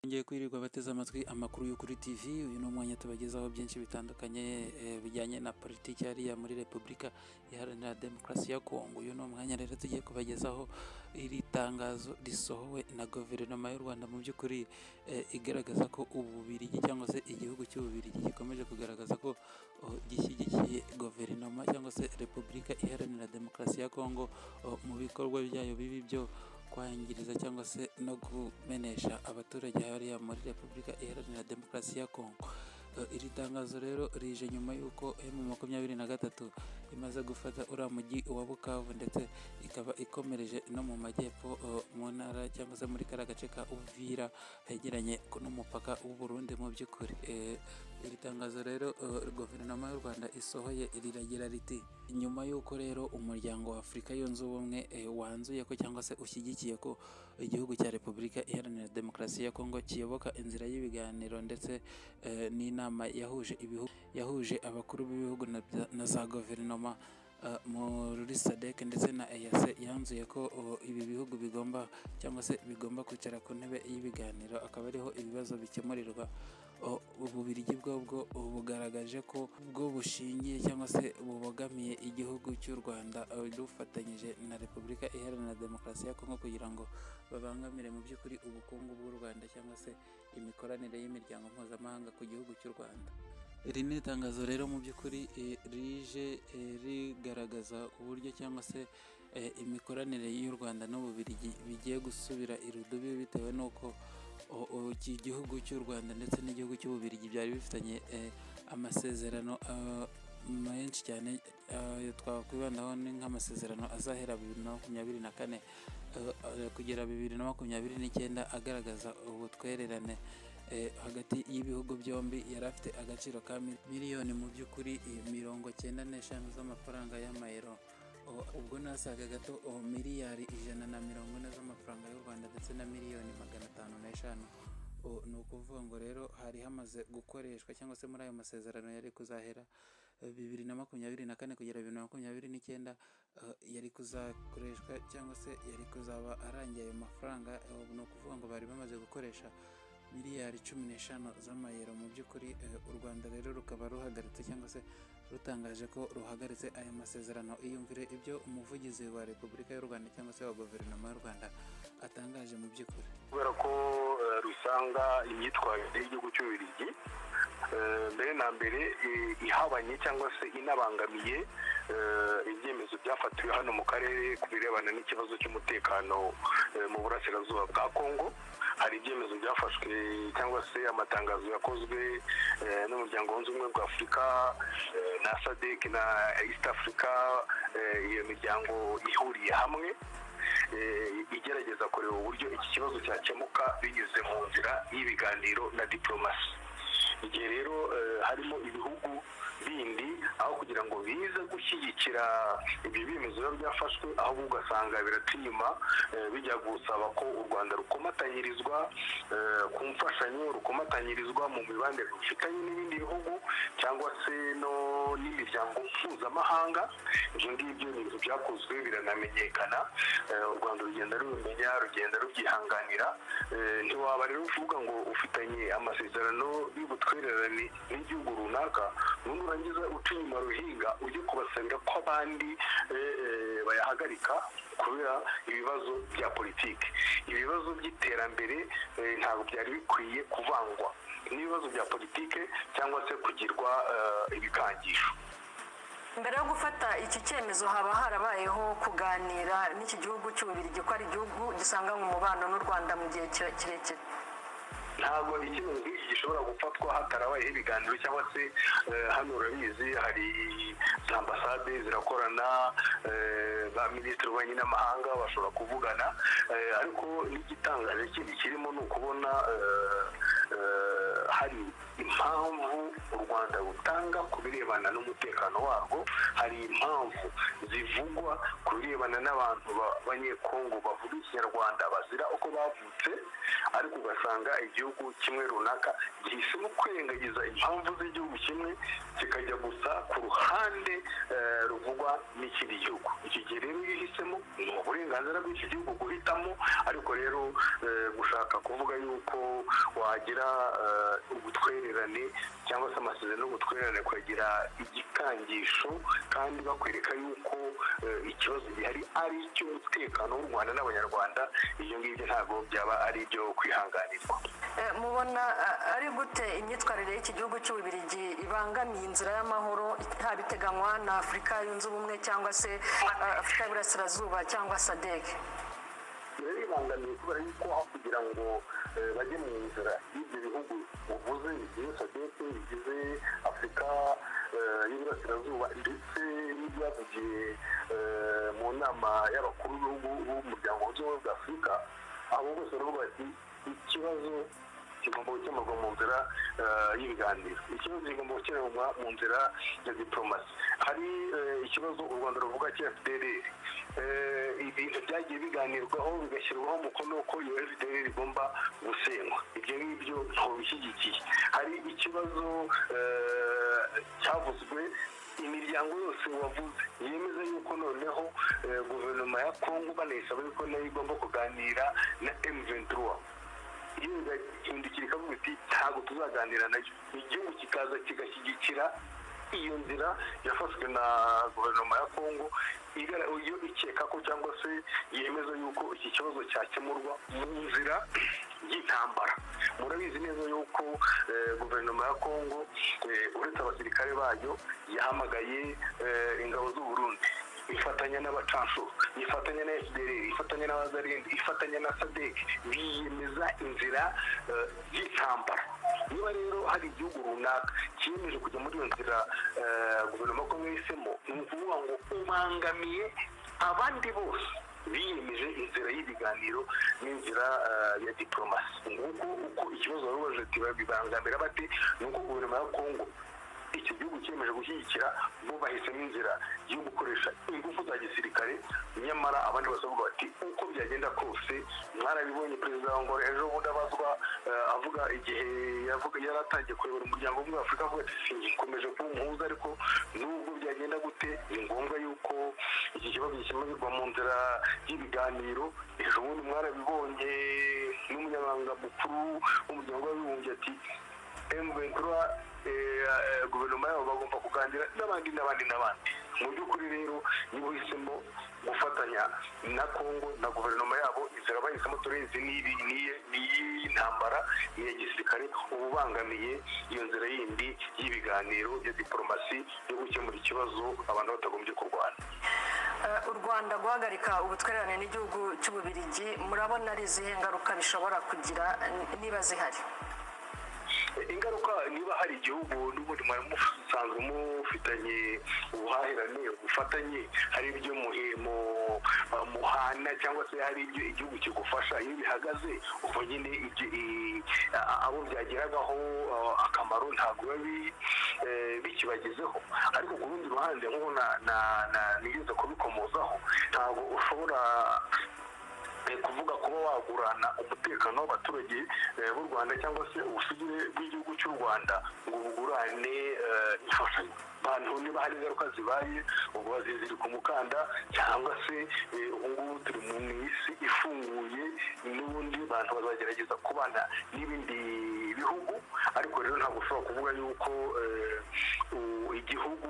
Ngiye kwirirwa bateze amatwi amakuru yo kuri TV. Uyu ni umwanya tubagezaho byinshi bitandukanye bijyanye na politiki hariya muri Repubulika Iharanira Demokarasi ya Kongo. Uyu ni umwanya rero tugiye kubagezaho iri tangazo risohowe na guverinoma y'u Rwanda, mu by'ukuri igaragaza ko Ububiligi cyangwa se igihugu cy'Ububiligi gikomeje kugaragaza ko gishyigikiye guverinoma cyangwa se Repubulika Iharanira Demokarasi ya Kongo mu bikorwa byayo bibi byo kwangiriza cyangwa se no kumenesha abaturage hariya muri Repubulika Iharanira Demokarasi ya Kongo. Iri tangazo rero rije nyuma y'uko M23 imaze gufata uriya mujyi wa Bukavu ndetse ikaba ikomereje no mu majyepfo mu ntara cyangwa se muri kariya gace ka Uvira hegeranye n'umupaka w'u Burundi. Mu by'ukuri iri tangazo rero guverinoma y'u Rwanda isohoye riragira riti: nyuma y'uko rero umuryango wa Afurika yunze ubumwe wanzuye ko cyangwa se ushyigikiye ko igihugu cya Repubulika Iharanira Demokarasi ya Kongo kiyoboka inzira y'ibiganiro ndetse n'inama yahuje abakuru b'ibihugu na za guverinoma muri SADC ndetse na EAC, yanzuye ko ibi bihugu bigomba cyangwa se bigomba kwicara ku ntebe y'ibiganiro, akaba ariho ibibazo bikemurirwa. Ububiligi bwo bugaragaje ko bwo bushingiye cyangwa se bubogamiye igihugu cy'u Rwanda dufatanyije na Repubulika Iharanira Demokarasi ya Kongo kugira ngo babangamire mu by'ukuri ubukungu bw'u Rwanda cyangwa se imikoranire y'imiryango mpuzamahanga ku gihugu cy'u Rwanda. Iri ni itangazo rero mu by'ukuri rije rigaragaza uburyo cyangwa se imikoranire y'u Rwanda n'Ububiligi bigiye gusubira irudubi, bitewe n'uko iki gihugu cy'u Rwanda ndetse n'igihugu cy'Ububiligi byari bifitanye amasezerano menshi cyane. Twakwibandaho ni nk'amasezerano azahera 2024 kugera 2029 agaragaza ubutwererane hagati y'ibihugu byombi. Yari afite agaciro ka miliyoni mu by'ukuri 95 z'amafaranga y'amayero, ubwo nasaga gato miliyari 140 z'amafaranga y'u Rwanda ndetse na miliyoni 505. Ni ukuvuga ngo rero hari hamaze gukoreshwa cyangwa se muri ayo masezerano yari kuzahera 2024 kugera 2029 yari kuzakoreshwa cyangwa se yari kuzaba arangiye ayo mafaranga. Ni ukuvuga ngo bari bamaze gukoresha miliyari 15 z'amayero. Mu by'ukuri u Rwanda rero rukaba ruhagaritse cyangwa se rutangaje ko ruhagaritse aya masezerano. Iyumvire ibyo umuvugizi wa Repubulika y'u Rwanda cyangwa se wa guverinoma y'u Rwanda atangaje mu by'ukuri. Kubera ko rusanga imyitwarire y'igihugu cy'Ububiligi mbere na mbere ihabanye cyangwa se inabangamiye ibyemezo byafatiwe hano mu karere ku birebana n'ikibazo cy'umutekano mu burasirazuba bwa Kongo. Hari ibyemezo byafashwe cyangwa se amatangazo yakozwe n'umuryango wunze ubumwe bwa Afurika na SADC na East Africa, iyo miryango ihuriye hamwe igerageza kureba uburyo iki kibazo cyakemuka binyuze mu nzira y'ibiganiro na diplomasi. Igihe rero harimo ibihugu bindi aho kugira ngo bize gushyigikira ibi byemezo biba byafashwe, ahubwo ugasanga birata inyuma bijya gusaba ko u Rwanda rukomatanyirizwa ku mfashanyo, rukomatanyirizwa mu mibanire rufitanye n'ibindi bihugu cyangwa se no n'imiryango mpuzamahanga. Ibyo ngibyo ni ibintu byakozwe biranamenyekana, u Rwanda rugenda rubimenya, rugenda rubyihanganira. Ntiwaba rero uvuga ngo ufitanye amasezerano y'ubutwererane n'igihugu runaka n'undi urangiza uca inyuma ruhinga ujye kubasabira ko abandi bayahagarika kubera ibibazo bya politiki. Ibibazo by'iterambere ntabwo byari bikwiye kuvangwa n'ibibazo bya politiki cyangwa se kugirwa ibikangisho. Mbere yo gufata iki cyemezo haba harabayeho kuganira n'iki gihugu cy'Ububiligi ko ari igihugu gisanga mu mubano n'u Rwanda mu gihe kirekire. Ntabwo ikintu nk'iki gishobora gufatwa hatarabayeho ibiganiro cyangwa se hano urabizi hari za ambasade zirakorana, ba minisitiri w'ububanyi n'amahanga bashobora kuvugana, ariko n'igitangaje kindi kirimo ni ukubona hari impamvu u Rwanda rutanga ku birebana n'umutekano warwo, hari impamvu zivugwa ku birebana n'abantu b'abanyekongo bavuga ikinyarwanda bazira uko bavutse, ariko ugasanga igihugu kimwe runaka gihisemo kwirengagiza impamvu z'igihugu kimwe kikajya gusa ku ruhande ruvugwa n'ikindi gihugu. Iki gihe rero yihisemo ni uburenganzira bw'iki gihugu guhitamo, ariko rero gushaka kuvuga yuko wagira ubutwererane cyangwa se amasezerano y'ubutwererane kugira igikangisho kandi bakwereka yuko ikibazo gihari ari icy'umutekano w'u Rwanda n'abanyarwanda, ibyo ngibyo ntabwo byaba ari ibyo kwihanganirwa. Mubona ari gute imyitwarire y'iki gihugu cy'Ububiligi ibangamiye inzira y'amahoro ntabiteganywa na Afurika yunze ubumwe cyangwa se Afurika y'Iburasirazuba cyangwa SADC? Biribangamiye kubera yuko aho kugira ngo bajye mu nzira y'ibyo bihugu uvuze bigize SADC, bigize Afurika y'Iburasirazuba ndetse n'ibyavugiye mu nama y'abakuru b'umuryango w'ubumwe bwa Afurika, abo bose baravuga bati ikibazo kigomba gukemurwa mu nzira y'ibiganiro, ikibazo kigomba gukemurwa mu nzira ya diplomasi. Hari ikibazo u Rwanda ruvuga cya FDLR, ibintu byagiye biganirwaho bigashyirwaho umukono ko iyo FDLR igomba gusenywa, ibyo ngibyo ntibishyigikiye. Hari ikibazo cyavuzwe, imiryango yose wavuze yemeza yuko noneho guverinoma ya Kongo banayisaba yuko nayo igomba kuganira na M23. iyo igahindukira ikavuga iti ntabwo tuzaganira nayo, igihugu kikaza kigashyigikira iyo nzira yafashwe na guverinoma ya Kongo iyo ikeka ko cyangwa se yemeza yuko iki kibazo cyakemurwa mu nzira y'intambara. Murabizi neza yuko guverinoma ya Kongo uretse abasirikare bayo yahamagaye ingabo z'u Burundi, ifatanya n'abacanshuro, ifatanya na FDLR, ifatanya n'abazarindi, ifatanya na SADC, biyemeza inzira y'intambara. Niba rero hari igihugu runaka kiyemeje kujya muri iyo nzira guverinoma ko mwisemo, ni ukuvuga ngo ubangamiye abandi bose biyemeje inzira y'ibiganiro n'inzira ya diplomasi. Nguko uko ikibazo barubaje ati bibangamira bate, ni uko guverinoma ya Kongo iki gihugu cyemeje gushyigikira bo bahisemo inzira yo gukoresha ingufu za gisirikare, nyamara abandi basavuga bati uko byagenda kose. Mwarabibonye perezida wa Angola ejo bundi abazwa avuga igihe yaratangiye kuyobora umuryango w'ubumwe wa Afurika, avuga ati sinkomeje kuba umuhuza, ariko nubwo byagenda gute ni ngombwa yuko iki kibazo gikemurirwa mu nzira y'ibiganiro. Ejo bundi mwarabibonye n'umunyamabanga mukuru w'umuryango w'abibumbye ati M23 guverinoma yabo bagomba kuganira n'abandi. Mu by'ukuri rero niba uhisemo gufatanya na Kongo na guverinoma yabo, inzira bahisemo turezi n'iy'intambara n'iya gisirikare, uba ubangamiye iyo nzira yindi y'ibiganiro ya diplomasi yo gukemura ikibazo abantu batagombye kurwana. U Rwanda guhagarika ubutwererane n'igihugu cy'Ububiligi, murabona ari izihe ngaruka bishobora kugira niba zihari? Ingaruka, niba hari igihugu n'ubundi mwari musanzwe mufitanye ubuhahirane, ubufatanye, hari ibyo muhana cyangwa se hari ibyo igihugu kigufasha, iyo bihagaze ubwo nyine abo byageragaho akamaro ntabwo bikibagezeho. Ariko ku rundi ruhande nk'ubu nigeze kubikomozaho, ntabwo ushobora kuvuga kuba wagurana umutekano w'abaturage b'u Rwanda cyangwa se ubusugire bw'igihugu cy'u Rwanda ngo bugurane imfashanyo. Abantu niba hari ingaruka zibaye ubwo bazizirika umukanda, cyangwa se ubu ngubu turi mu isi ifunguye, n'ubundi abantu bazagerageza kubana n'ibindi bihugu. Ariko rero ntabwo ushobora kuvuga yuko igihugu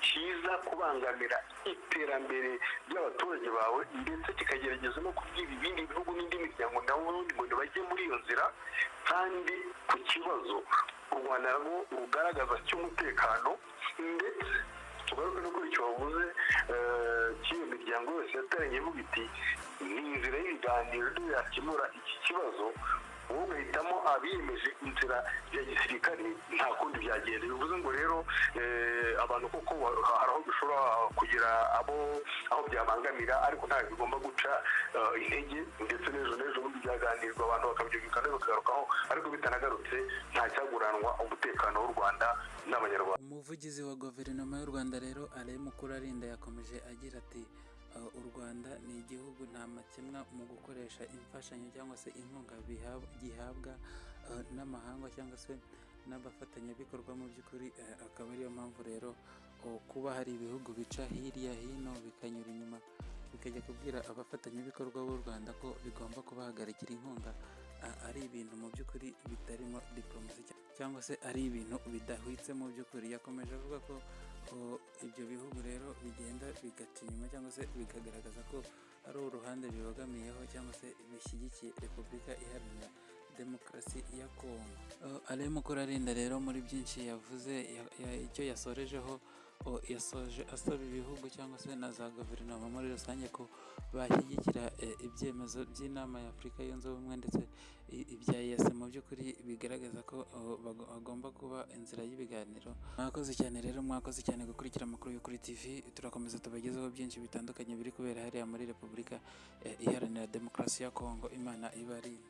kiza kubangamira iterambere ry'abaturage bawe ndetse kikagerageza no kubwira ibindi bihugu n'indi miryango nabo ngo bajye muri iyo nzira, kandi ku kibazo u Rwanda rwo rugaragaza cy'umutekano. Ndetse tugaruke no kuri icyo wavuze cy'iyo miryango yose yateranye ivuga iti ni inzira y'ibiganiro yakemura iki kibazo, wowe ugahitamo abiyemeje inzira ya gisirikare nta kundi byagenda. Bivuze ngo rero abantu koko hari aho bishobora kugira aho byabangamira, ariko ntabwo bigomba guca intege, ndetse n'ejo bundi byaganirwa abantu bakabyumvikana bakagarukaho, ariko bitanagarutse nta cyaguranwa umutekano w'u Rwanda n'Abanyarwanda. Umuvugizi wa guverinoma y'u Rwanda rero Alain Mukurarinda yakomeje agira ati u Rwanda ni igihugu nta makemwa mu gukoresha imfashanyo cyangwa se inkunga gihabwa n'amahanga cyangwa se n'abafatanyabikorwa. Mu by'ukuri akaba ariyo mpamvu rero kuba hari ibihugu bica hirya hino bikanyura inyuma bikajya kubwira abafatanyabikorwa b'u Rwanda ko bigomba kubahagarikira inkunga ari ibintu mu by'ukuri bitarimo diplomasi cyangwa se ari ibintu bidahwitse mu by'ukuri. Yakomeje avuga ko ibyo bihugu rero bigenda bigaca inyuma cyangwa se bikagaragaza ko ari uruhande bibogamiyeho cyangwa se bishyigikiye Repubulika Iharanira Demokarasi ya Kongo. Alain Mukurarinda rero muri byinshi yavuze, icyo yasorejeho yasoje asaba ibihugu cyangwa se na za guverinoma muri rusange ko bashyigikira ibyemezo by'inama ya Afurika yunze ubumwe ndetse ibya EAC mu by'ukuri bigaragaza ko hagomba kuba inzira y'ibiganiro. Mwakoze cyane gukurikira amakuru yo kuri TV. Turakomeza tubagezeho byinshi bitandukanye biri kubera hariya muri Repubulika Iharanira Demokarasi ya Kongo. Imana ibarinde.